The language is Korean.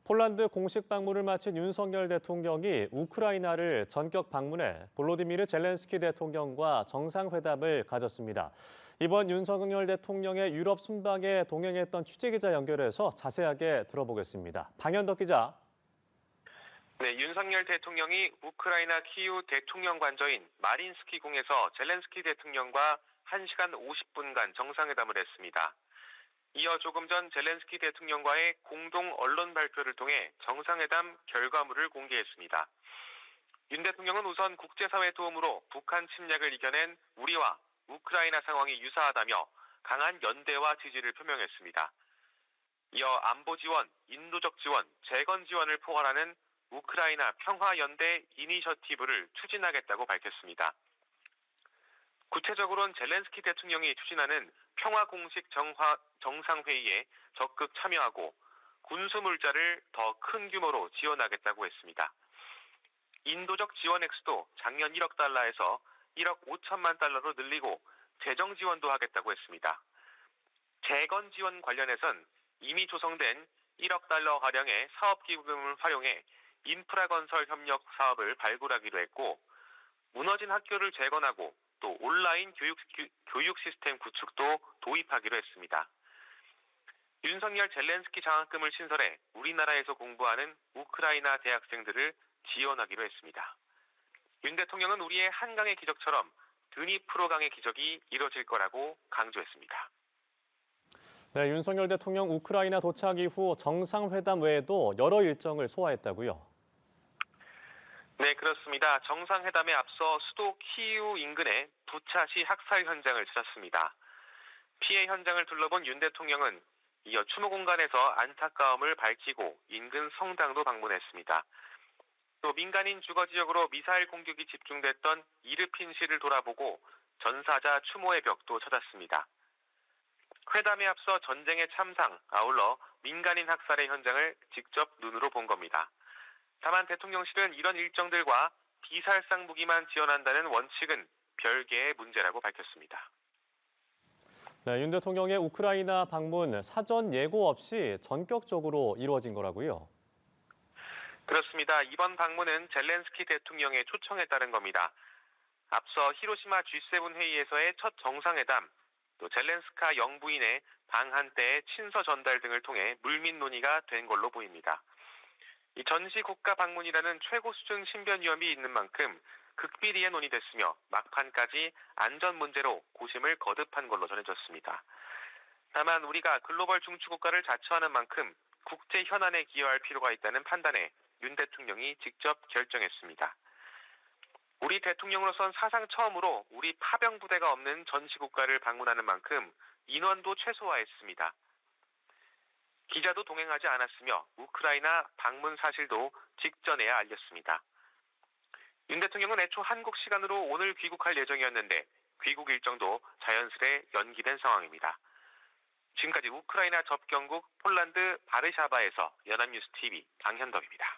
폴란드 공식 방문을 마친 윤석열 대통령이 우크라이나를 전격 방문해 볼로디미르 젤렌스키 대통령과 정상회담을 가졌습니다. 이번 윤석열 대통령의 유럽 순방에 동행했던 취재기자 연결해서 자세하게 들어보겠습니다. 방현덕 기자. 네, 윤석열 대통령이 우크라이나 키이우 대통령 관저인 마린스키 궁에서 젤렌스키 대통령과 1시간 50분간 정상회담을 했습니다. 이어 조금 전 젤렌스키 대통령과의 공동 언론 발표를 통해 정상회담 결과물을 공개했습니다. 윤 대통령은 우선 국제사회 도움으로 북한 침략을 이겨낸 우리와 우크라이나 상황이 유사하다며 강한 연대와 지지를 표명했습니다. 이어 안보 지원, 인도적 지원, 재건 지원을 포괄하는 우크라이나 평화연대 이니셔티브를 추진하겠다고 밝혔습니다. 구체적으로는 젤렌스키 대통령이 추진하는 평화공식 정상회의에 적극 참여하고 군수물자를 더 큰 규모로 지원하겠다고 했습니다. 인도적 지원 액수도 작년 1억 달러에서 1억 5천만 달러로 늘리고 재정 지원도 하겠다고 했습니다. 재건 지원 관련해선 이미 조성된 1억 달러가량의 사업기금을 활용해 인프라 건설 협력 사업을 발굴하기로 했고, 무너진 학교를 재건하고 또 온라인 교육 시스템 구축도 도입하기로 했습니다. 윤석열 젤렌스키 장학금을 신설해 우리나라에서 공부하는 우크라이나 대학생들을 지원하기로 했습니다. 윤 대통령은 우리의 한강의 기적처럼 드니프로강의 기적이 이뤄질 거라고 강조했습니다. 네, 윤석열 대통령 우크라이나 도착 이후 정상회담 외에도 여러 일정을 소화했다고요? 네, 그렇습니다. 정상회담에 앞서 수도 키이우 인근의 부차시 학살 현장을 찾았습니다. 피해 현장을 둘러본 윤 대통령은 이어 추모 공간에서 안타까움을 밝히고 인근 성당도 방문했습니다. 또 민간인 주거 지역으로 미사일 공격이 집중됐던 이르핀시를 돌아보고 전사자 추모의 벽도 찾았습니다. 회담에 앞서 전쟁의 참상, 아울러 민간인 학살의 현장을 직접 눈으로 본 겁니다. 다만 대통령실은 이런 일정들과 비살상 무기만 지원한다는 원칙은 별개의 문제라고 밝혔습니다. 네, 윤 대통령의 우크라이나 방문 사전 예고 없이 전격적으로 이루어진 거라고요? 그렇습니다. 이번 방문은 젤렌스키 대통령의 초청에 따른 겁니다. 앞서 히로시마 G7 회의에서의 첫 정상회담, 또 젤렌스카 영부인의 방 한때의 친서 전달 등을 통해 물밑 논의가 된 걸로 보입니다. 이 전시 국가 방문이라는 최고 수준 신변 위험이 있는 만큼 극비리에 논의됐으며 막판까지 안전 문제로 고심을 거듭한 걸로 전해졌습니다. 다만 우리가 글로벌 중추국가를 자처하는 만큼 국제 현안에 기여할 필요가 있다는 판단에 윤 대통령이 직접 결정했습니다. 우리 대통령으로선 사상 처음으로 우리 파병 부대가 없는 전시국가를 방문하는 만큼 인원도 최소화했습니다. 기자도 동행하지 않았으며 우크라이나 방문 사실도 직전에야 알렸습니다. 윤 대통령은 애초 한국 시간으로 오늘 귀국할 예정이었는데 귀국 일정도 자연스레 연기된 상황입니다. 지금까지 우크라이나 접경국 폴란드 바르샤바에서 연합뉴스 TV 방현덕입니다.